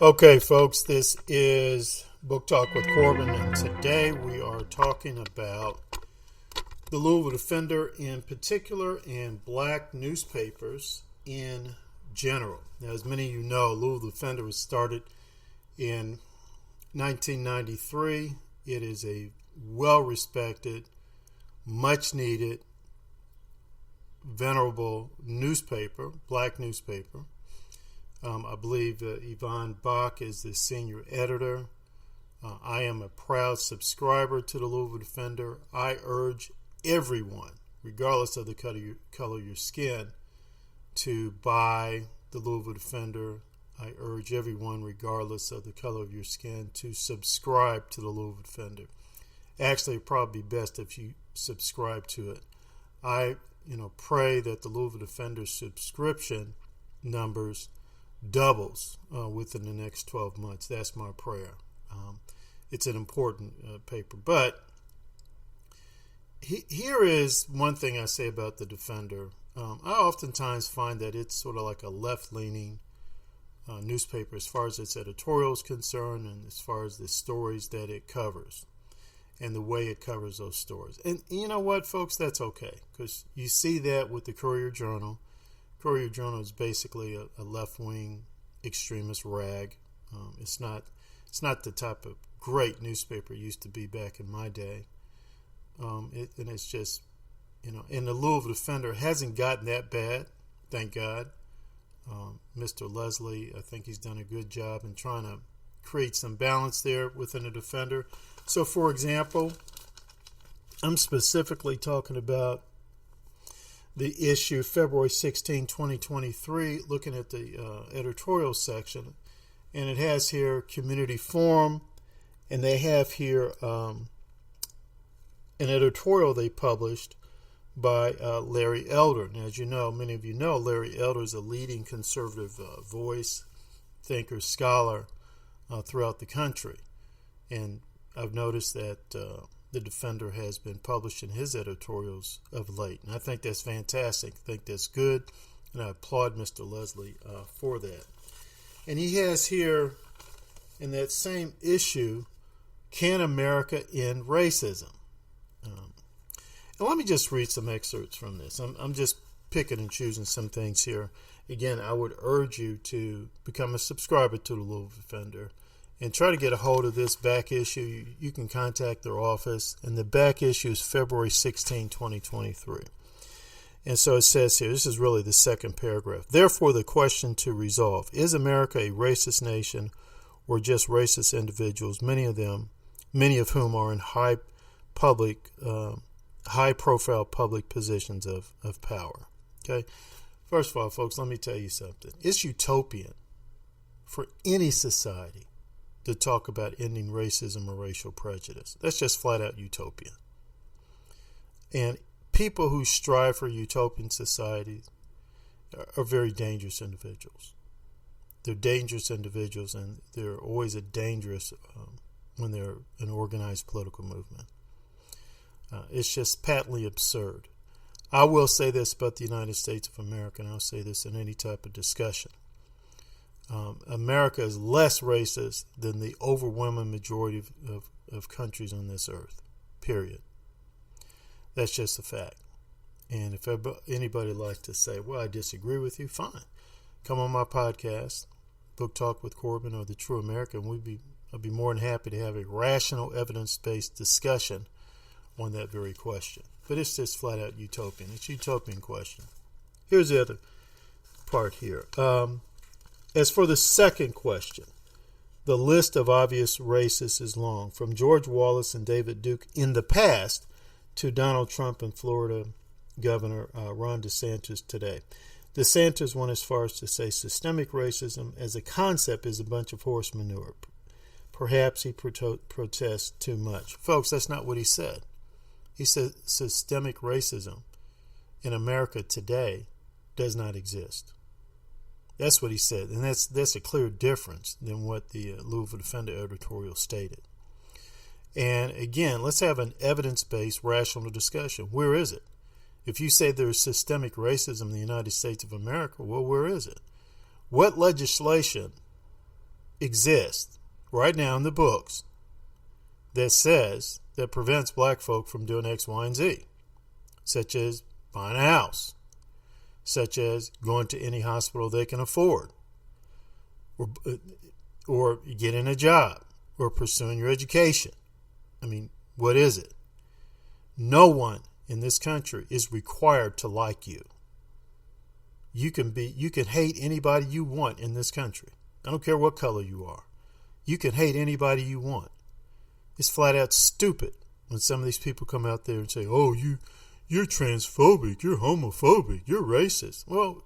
Okay, folks, this is Book Talk with Corbin, and today we are talking about the Louisville Defender in particular and black newspapers in general. Now, as many of you know, Louisville Defender was started in 1993. It is a well-respected, much-needed, venerable newspaper, black newspaper. I believe Yvonne Bach is the senior editor. I am a proud subscriber to the Louisville Defender. I urge everyone, regardless of the color of your skin, to buy the Louisville Defender. I urge everyone, regardless of the color of your skin, to subscribe to the Louisville Defender. Actually, it'd probably be best if you subscribe to it. I pray that the Louisville Defender subscription numbers doubles within the next 12 months. That's my prayer. It's an important paper. But here is one thing I say about the Defender. I oftentimes find that it's sort of like a left-leaning newspaper as far as its editorial is concerned and as far as the stories that it covers and the way it covers those stories. And you know what, folks? That's okay, because you see that with the Courier-Journal. Courier-Journal is basically a left-wing extremist rag. It's not the type of great newspaper it used to be back in my day. And it's just, and the Louisville Defender hasn't gotten that bad, thank God. Mr. Leslie, I think he's done a good job in trying to create some balance there within the Defender. So, for example, I'm specifically talking about the issue February 16, 2023, looking at the editorial section. And it has here community forum, and they have here an editorial they published by Larry Elder. Now, as you know, many of you know, Larry Elder is a leading conservative voice, thinker, scholar throughout the country. And I've noticed that the Defender has been publishing his editorials of late. And I think that's fantastic. I think that's good. And I applaud Mr. Leslie for that. And he has here in that same issue, Can America End Racism? And let me just read some excerpts from this. I'm just picking and choosing some things here. Again, I would urge you to become a subscriber to the Louisville Defender and try to get a hold of this back issue. You can contact their office. And the back issue is February 16, 2023. And so it says here, this is really the second paragraph. Therefore, the question to resolve, is America a racist nation or just racist individuals, many of whom are in high-profile public positions of power? Okay. First of all, folks, let me tell you something. It's utopian for any society to talk about ending racism or racial prejudice. That's just flat out utopian. And people who strive for utopian societies are very dangerous individuals. They're dangerous individuals, and they're always dangerous when they're an organized political movement. It's just patently absurd. I will say this about the United States of America, and I'll say this in any type of discussion. America is less racist than the overwhelming majority of countries on this earth, period. That's just a fact. And if anybody would like to say, well, I disagree with you, fine. Come on my podcast, Book Talk with Corbin or The True American. I'd be more than happy to have a rational, evidence-based discussion on that very question. But it's just flat out utopian. It's a utopian question. Here's the other part here. As for the second question, the list of obvious racists is long, from George Wallace and David Duke in the past to Donald Trump and Florida Governor Ron DeSantis today. DeSantis went as far as to say systemic racism as a concept is a bunch of horse manure. Perhaps he protests too much. Folks, that's not what he said. He said systemic racism in America today does not exist. That's what he said, and that's a clear difference than what the Louisville Defender editorial stated. And again, let's have an evidence-based, rational discussion. Where is it? If you say there's systemic racism in the United States of America, well, where is it? What legislation exists right now in the books that prevents black folk from doing X, Y, and Z, such as buying a house, such as going to any hospital they can afford, or getting a job, or pursuing your education. I mean, what is it? No one in this country is required to like you. You can hate anybody you want in this country. I don't care what color you are. You can hate anybody you want. It's flat out stupid when some of these people come out there and say, "Oh, you're transphobic, you're homophobic, you're racist." Well,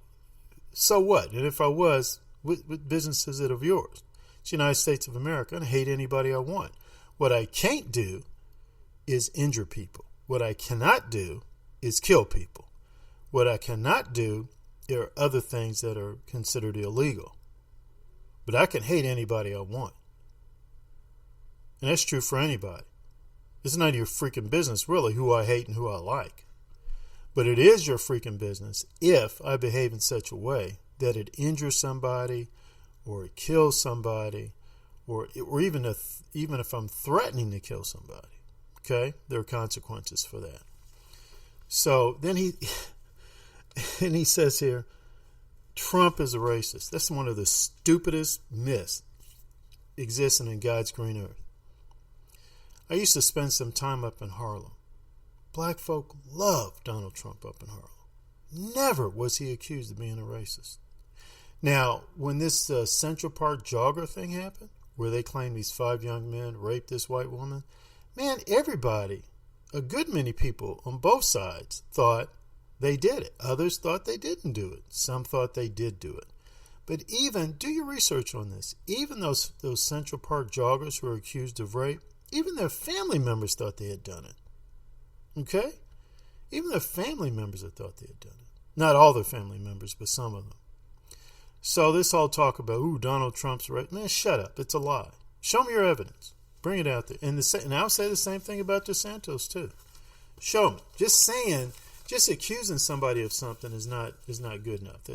so what? And if I was, what business is it of yours? It's the United States of America, and I hate anybody I want. What I can't do is injure people. What I cannot do is kill people. What I cannot do, there are other things that are considered illegal. But I can hate anybody I want. And that's true for anybody. It's none of your freaking business, really, who I hate and who I like. But it is your freaking business if I behave in such a way that it injures somebody, or it kills somebody, or even if I'm threatening to kill somebody. Okay? There are consequences for that. So then he says here, Trump is a racist. That's one of the stupidest myths existing in God's green earth. I used to spend some time up in Harlem. Black folk loved Donald Trump up in Harlem. Never was he accused of being a racist. Now, when this Central Park jogger thing happened, where they claimed these 5 young men raped this white woman, man, everybody, a good many people on both sides thought they did it. Others thought they didn't do it. Some thought they did do it. But even, do your research on this, even those Central Park joggers who are accused of rape, even their family members thought they had done it. Okay? Even their family members had thought they had done it. Not all their family members, but some of them. So this whole talk about, Donald Trump's right. Man, shut up. It's a lie. Show me your evidence. Bring it out there. And I'll say the same thing about DeSantis, too. Show me. Just accusing somebody of something is not good enough.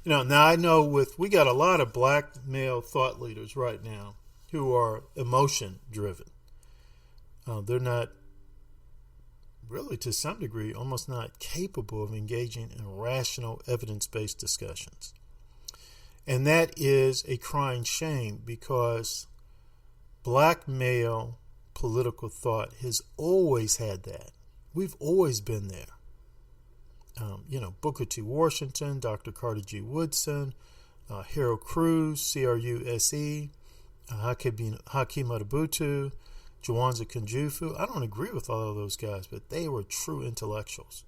Now I know we got a lot of black male thought leaders right now who are emotion driven. They're not really, to some degree, almost not capable of engaging in rational, evidence-based discussions. And that is a crying shame, because black male political thought has always had that. We've always been there. Booker T. Washington, Dr. Carter G. Woodson, Harold Cruz, CRUSE, Hakeem Adabutu, Jawanza Kunjufu. I don't agree with all of those guys, but they were true intellectuals.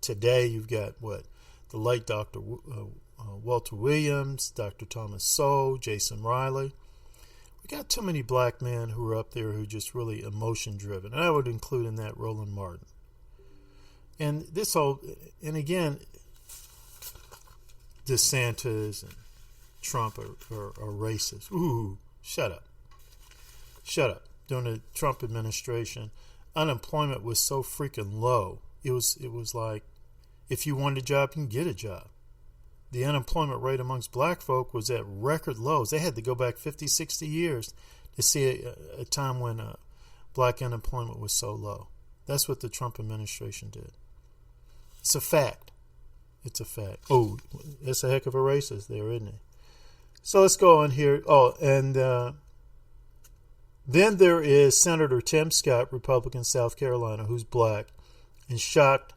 Today you've got the late Dr. Walter Williams, Dr. Thomas Sowell, Jason Riley. We got too many black men who are up there who are just really emotion driven. And I would include in that Roland Martin. And again, DeSantis and Trump are racist. Ooh, shut up. During the Trump administration, unemployment was so freaking low. It was like, if you wanted a job, you can get a job. The unemployment rate amongst black folk was at record lows. They had to go back 50, 60 years to see a time when black unemployment was so low. That's what the Trump administration did. It's a fact. Oh, that's a heck of a racist there, isn't it? So let's go on here. Oh, and then there is Senator Tim Scott, Republican, South Carolina, who's black, and shocked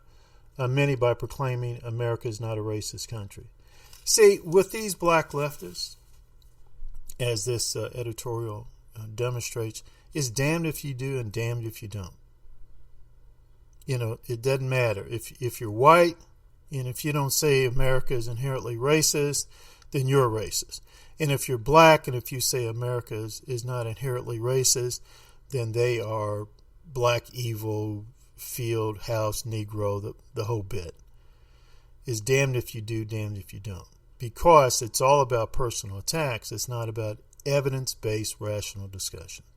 many by proclaiming America is not a racist country. See, with these black leftists, as this editorial demonstrates, it's damned if you do and damned if you don't. It doesn't matter. If you're white, and if you don't say America is inherently racist, then you're racist. And if you're black and if you say America is not inherently racist, then they are black, evil, field, house, Negro, the whole bit. It's damned if you do, damned if you don't. Because it's all about personal attacks. It's not about evidence-based rational discussions.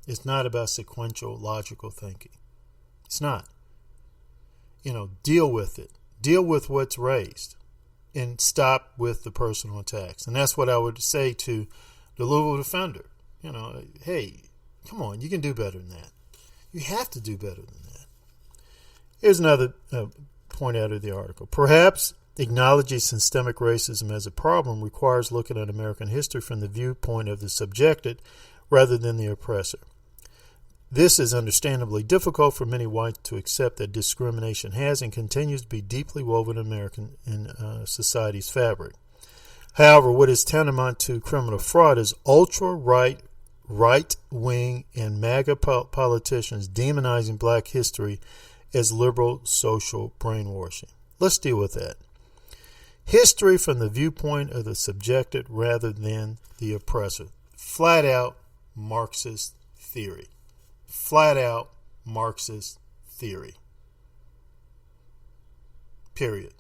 It's not about sequential, logical thinking. It's not. Deal with it. Deal with what's raised. and stop with the personal attacks. And that's what I would say to the Louisville Defender. Hey, come on, you can do better than that. You have to do better than that. Here's another point out of the article. Perhaps acknowledging systemic racism as a problem requires looking at American history from the viewpoint of the subjected rather than the oppressor. This is understandably difficult for many whites to accept that discrimination has and continues to be deeply woven in American society's fabric. However, what is tantamount to criminal fraud is ultra-right, right-wing, and MAGA politicians demonizing black history as liberal social brainwashing. Let's deal with that. History from the viewpoint of the subjected rather than the oppressor. Flat out Marxist theory. Flat out Marxist theory. Period.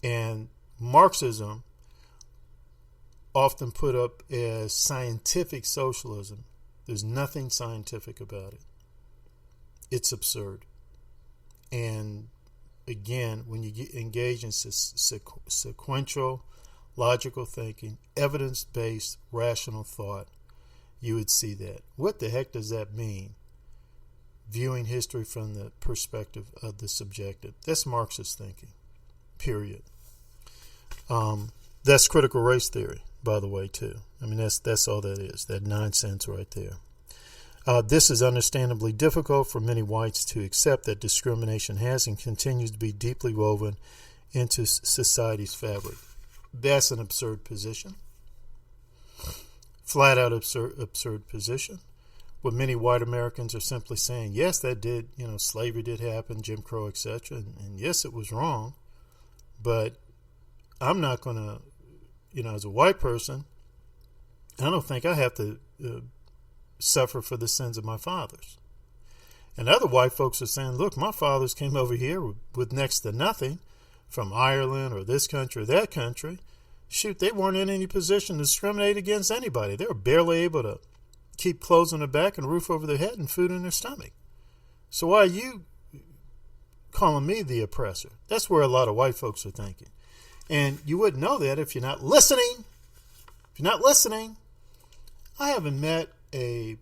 And Marxism, often put up as scientific socialism, there's nothing scientific about it. It's absurd. And again, when you engage in sequential, logical thinking, evidence-based, rational thought, you would see that. What the heck does that mean? Viewing history from the perspective of the subjective. That's Marxist thinking. Period. That's critical race theory, by the way, too. I mean, that's all that is. That nonsense right there. This is understandably difficult for many whites to accept that discrimination has and continues to be deeply woven into society's fabric. That's an absurd position. Flat out absurd position. What many white Americans are simply saying, yes, that did, slavery did happen, Jim Crow, etc., and yes, it was wrong, but I'm not going to, as a white person, I don't think I have to suffer for the sins of my fathers. And other white folks are saying, look, my fathers came over here with next to nothing from Ireland or this country or that country. Shoot, they weren't in any position to discriminate against anybody. They were barely able to keep clothes on their back and a roof over their head and food in their stomach. So why are you calling me the oppressor? That's where a lot of white folks are thinking. And you wouldn't know that if you're not listening. If you're not listening, I haven't met a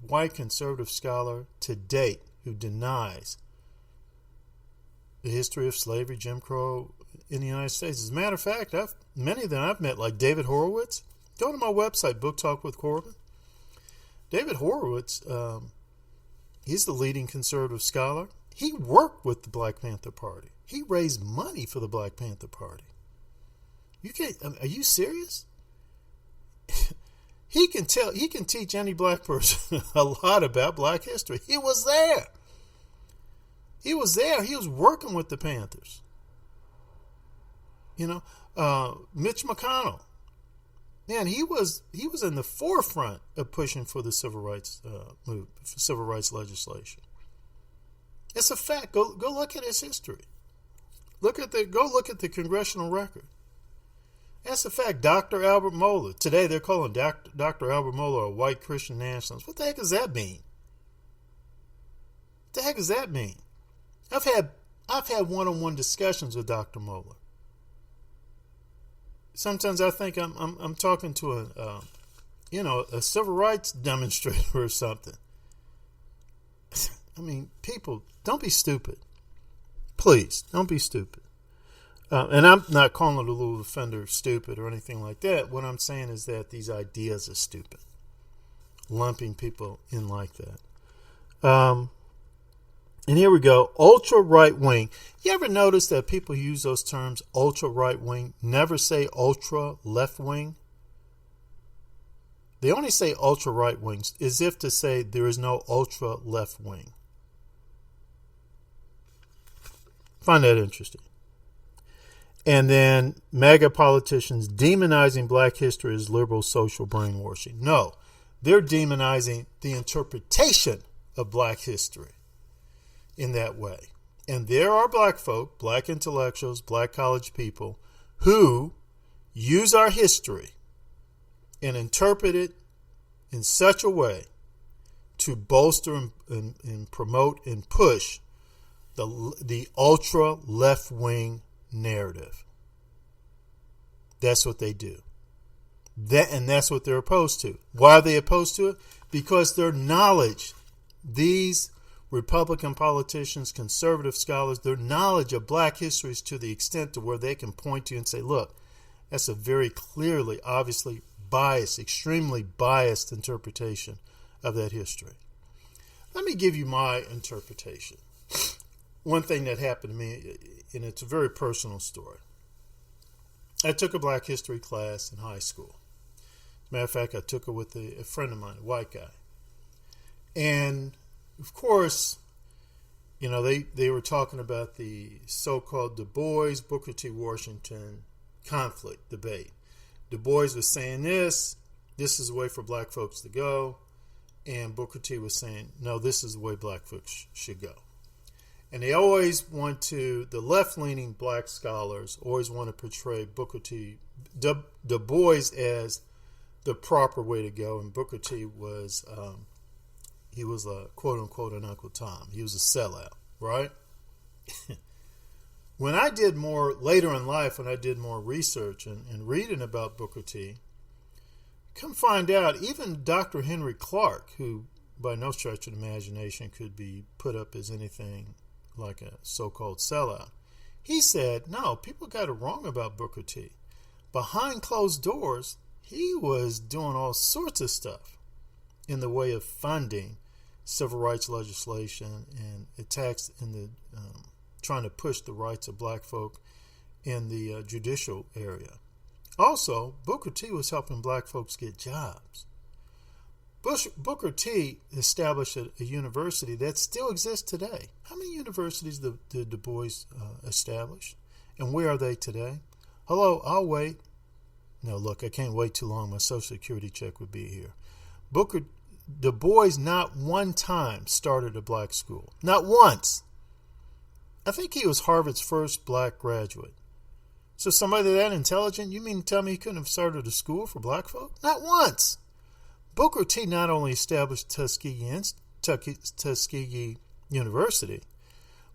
white conservative scholar to date who denies the history of slavery, Jim Crow in the United States. As a matter of fact, many of them I've met, like David Horowitz. Go to my website, Book Talk with Corbin. David Horowitz, he's the leading conservative scholar. He worked with the Black Panther Party. He raised money for the Black Panther Party. Are you serious? He can teach any black person a lot about black history. He was there. He was working with the Panthers. Mitch McConnell. Man, he was in the forefront of pushing for the civil rights movement, civil rights legislation. It's a fact. Go look at his history. Go look at the congressional record. That's a fact. Dr. Albert Mohler. Today they're calling Dr. Albert Mohler a white Christian nationalist. What the heck does that mean? What the heck does that mean? I've had one-on-one discussions with Dr. Mohler. Sometimes I think I'm talking to a civil rights demonstrator or something. I mean, people, don't be stupid. Please, don't be stupid. And I'm not calling the Louisville Defender stupid or anything like that. What I'm saying is that these ideas are stupid. Lumping people in like that. And here we go. Ultra right wing. You ever notice that people use those terms, ultra right wing, never say ultra left wing? They only say ultra right wings, as if to say there is no ultra left wing. Find that interesting. And then MAGA politicians demonizing black history as liberal social brainwashing. No, they're demonizing the interpretation of black history in that way. And there are black folk, black intellectuals, black college people who use our history and interpret it in such a way to bolster and promote and push the ultra left-wing narrative. That's what they do. And that's what they're opposed to. Why are they opposed to it? Because their knowledge, these Republican politicians, conservative scholars, their knowledge of black history is to the extent to where they can point to you and say, look, that's a very clearly, obviously biased, extremely biased interpretation of that history. Let me give you my interpretation. One thing that happened to me, and it's a very personal story. I took a black history class in high school. As a matter of fact, I took it with a friend of mine, a white guy. And, of course, you know, they were talking about the so-called Du Bois, Booker T. Washington conflict debate. Du Bois was saying this is the way for black folks to go. And Booker T was saying, no, this is the way black folks should go. And they always want to, the left-leaning black scholars always want to portray Booker T, Du Bois as the proper way to go. And Booker T was, he was a quote-unquote an Uncle Tom. He was a sellout, right? When I did more, later in life, when I did more research and reading about Booker T, come find out, even Dr. Henry Clark, who by no stretch of the imagination could be put up as anything like a so-called sellout, he said, no, people got it wrong about Booker T. Behind closed doors, he was doing all sorts of stuff in the way of funding civil rights legislation and attacks in the trying to push the rights of black folk in the judicial area. Also, Booker T was helping black folks get jobs. Booker T established a university that still exists today. How many universities did Du Bois establish? And where are they today? Hello, I'll wait. No, look, I can't wait too long. My Social Security check would be here. Du Bois not one time started a black school. Not once. I think he was Harvard's first black graduate. So somebody that intelligent, you mean to tell me he couldn't have started a school for black folk? Not once. Booker T not only established Tuskegee University,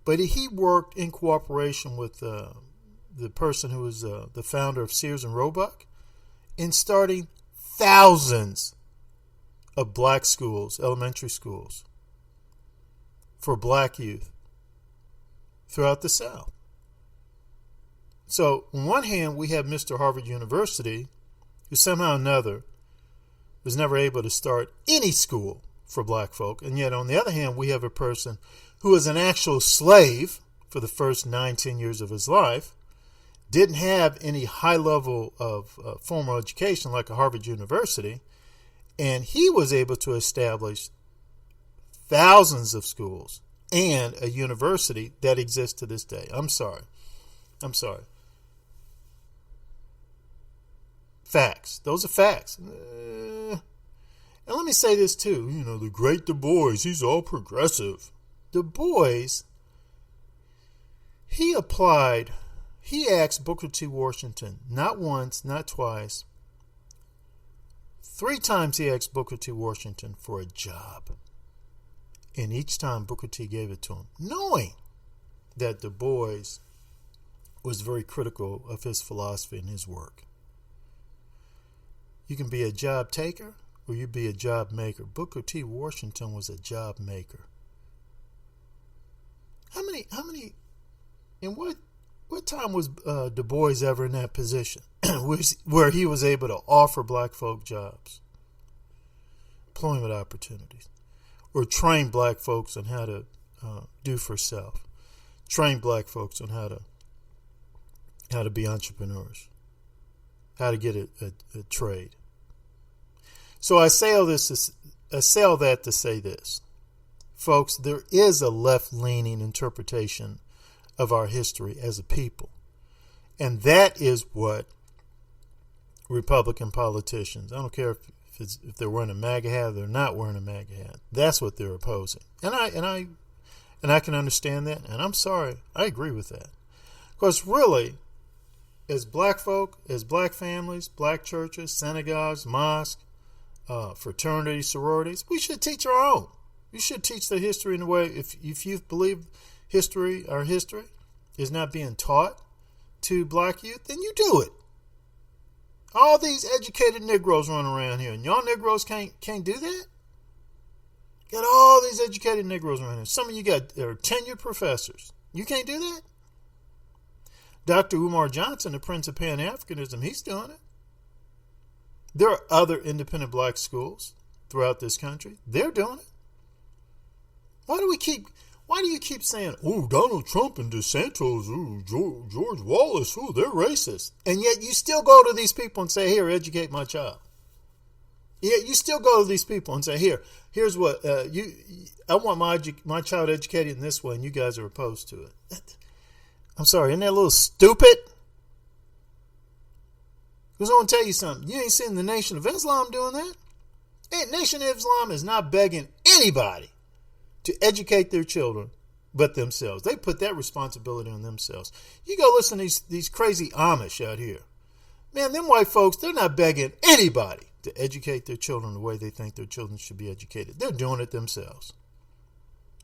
but he worked in cooperation with the person who was the founder of Sears and Roebuck in starting thousands of black schools, elementary schools, for black youth throughout the South. So, on one hand, we have Mr. Harvard University, who somehow or another was never able to start any school for black folk. And yet, on the other hand, we have a person who was an actual slave for the first 9-10 years of his life, didn't have any high level of formal education like a Harvard University, and he was able to establish thousands of schools and a university that exists to this day. I'm sorry. Facts. Those are facts. And let me say this too. You know, the great Du Bois, he's all progressive. Du Bois, he asked Booker T. Washington, not once, not twice, 3 times he asked Booker T. Washington for a job. And each time Booker T gave it to him, knowing that Du Bois was very critical of his philosophy and his work. You can be a job taker or you be a job maker. Booker T. Washington was a job maker. How many, in what time was Du Bois ever in that position where he was able to offer black folk jobs, employment opportunities, or train black folks on how to do for self, train black folks on how to be entrepreneurs, how to get a trade. So I say all that to say this. Folks, there is a left-leaning interpretation of our history as a people. And that is what Republican politicians, I don't care if they're wearing a MAGA hat or they're not wearing a MAGA hat, that's what they're opposing. And I can understand that, and I'm sorry, I agree with that. Because really, as black folk, as black families, black churches, synagogues, mosques, fraternities, sororities, we should teach our own. We should teach the history in a way, if you believe our history is not being taught to black youth, then you do it. All these educated Negroes running around here, and y'all Negroes can't do that? Got all these educated Negroes around here. Some of you are tenured professors. You can't do that? Dr. Umar Johnson, the Prince of Pan-Africanism, he's doing it. There are other independent black schools throughout this country. They're doing it. Why do you keep saying, oh, Donald Trump and DeSantis, oh, George Wallace, oh, they're racist. And yet you still go to these people and say, here, educate my child. Yet you still go to these people and say, here's what, I want my child educated in this way, and you guys are opposed to it. I'm sorry, isn't that a little stupid? Because I want to tell you something. You ain't seen the Nation of Islam doing that. Nation of Islam is not begging anybody to educate their children but themselves. They put that responsibility on themselves. You go listen to these crazy Amish out here. Man, them white folks, they're not begging anybody to educate their children the way they think their children should be educated. They're doing it themselves.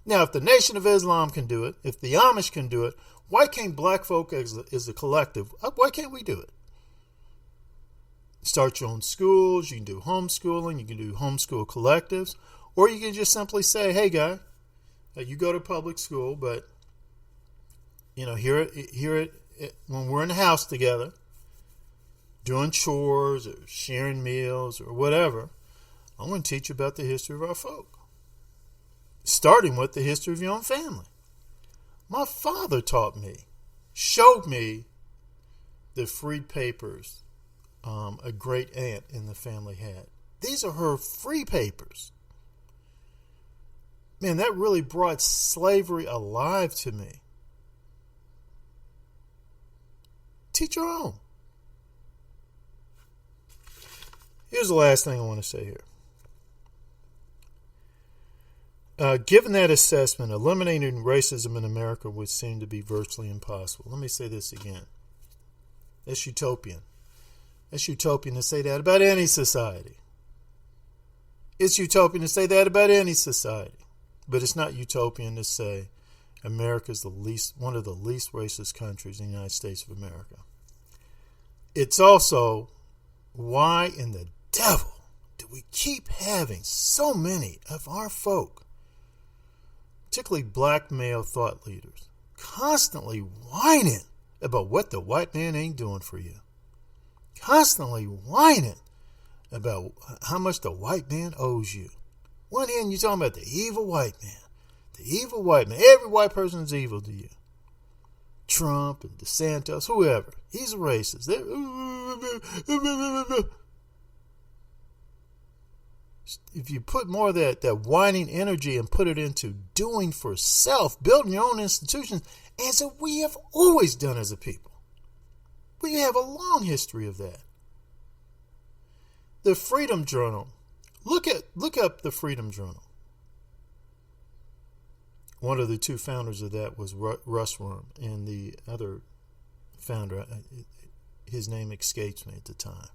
Now, if the Nation of Islam can do it, if the Amish can do it, why can't black folk as a collective, why can't we do it? Start your own schools, you can do homeschooling, you can do homeschool collectives, or you can just simply say, hey, guy, you go to public school, but, here when we're in the house together, doing chores or sharing meals or whatever, I'm going to teach you about the history of our folk, starting with the history of your own family. My father taught me, showed me the freed papers a great aunt in the family had. These are her free papers. Man, that really brought slavery alive to me. Teach your own. Here's the last thing I want to say here. Given that assessment, eliminating racism in America would seem to be virtually impossible. Let me say this again. It's utopian. It's utopian to say that about any society. It's utopian to say that about any society. But it's not utopian to say America's one of the least racist countries in the United States of America. It's also why in the devil do we keep having so many of our folk, particularly black male thought leaders, constantly whining about what the white man ain't doing for you. Constantly whining about how much the white man owes you. One hand, you're talking about the evil white man. The evil white man. Every white person is evil to you. Trump and DeSantis, whoever. He's a racist. If you put more of that whining energy and put it into doing for self, building your own institutions, as we have always done as a people. We have a long history of that. The Freedom Journal. Look up the Freedom Journal. One of the two founders of that was Russ Worm, and the other founder, his name escapes me at the time.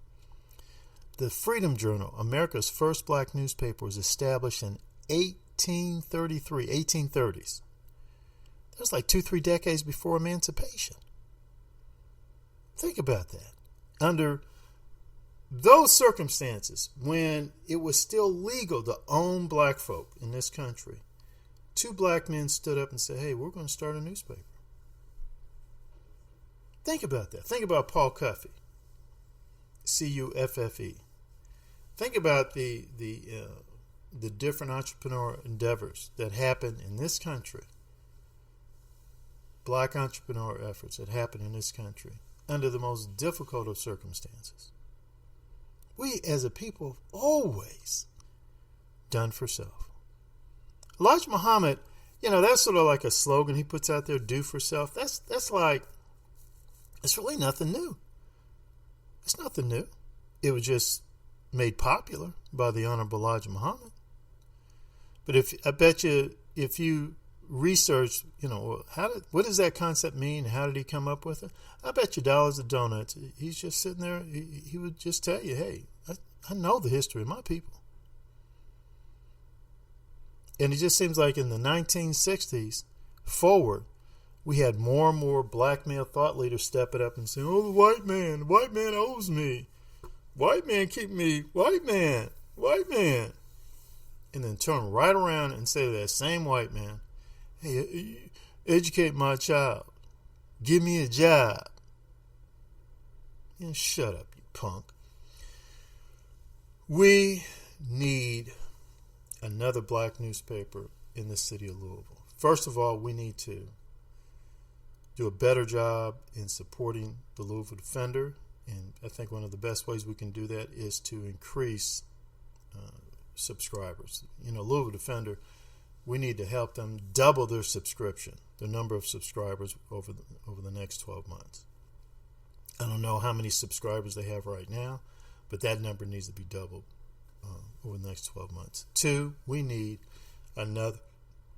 The Freedom Journal, America's first black newspaper, was established in 1830s. That was like 2-3 decades before emancipation. Think about that. Under those circumstances, when it was still legal to own black folk in this country, 2 black men stood up and said, hey, we're going to start a newspaper. Think about that. Think about Paul Cuffey, Cuffe. Think about the different entrepreneurial endeavors that happened in this country, black entrepreneur efforts that happened in this country under the most difficult of circumstances. We as a people have always done for self. Elijah Muhammad, that's sort of like a slogan he puts out there, do for self. That's like, it's really nothing new. It's nothing new. It was just made popular by the Honorable Elijah Muhammad. But I bet you if you research, what does that concept mean? How did he come up with it? I bet you dollars of donuts. He's just sitting there. He would just tell you, hey, I know the history of my people. And it just seems like in the 1960s forward, we had more and more black male thought leaders stepping up and saying, oh, the white man owes me. white man keep me, white man, and then turn right around and say to that same white man, hey, educate my child, give me a job. Shut up, you punk. We need another black newspaper in the city of Louisville. First of all, we need to do a better job in supporting the Louisville Defender, and I think one of the best ways we can do that is to increase subscribers. Louisville Defender, we need to help them double their subscription, the number of subscribers over the next 12 months. I don't know how many subscribers they have right now, but that number needs to be doubled over the next 12 months. 2, we need another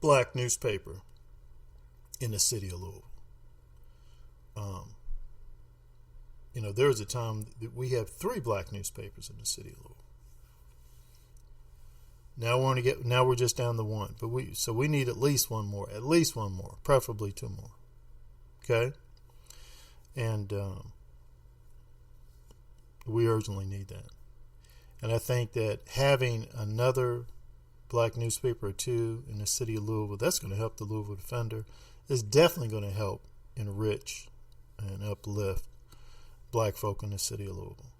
black newspaper in the city of Louisville. There was a time that we had 3 black newspapers in the city of Louisville. Now we're just down to 1, but we need at least one more, preferably 2 more. Okay, and we urgently need that. And I think that having another black newspaper or 2 in the city of Louisville, that's going to help the Louisville Defender. It's definitely going to help enrich and uplift black folk in the city of Louisville.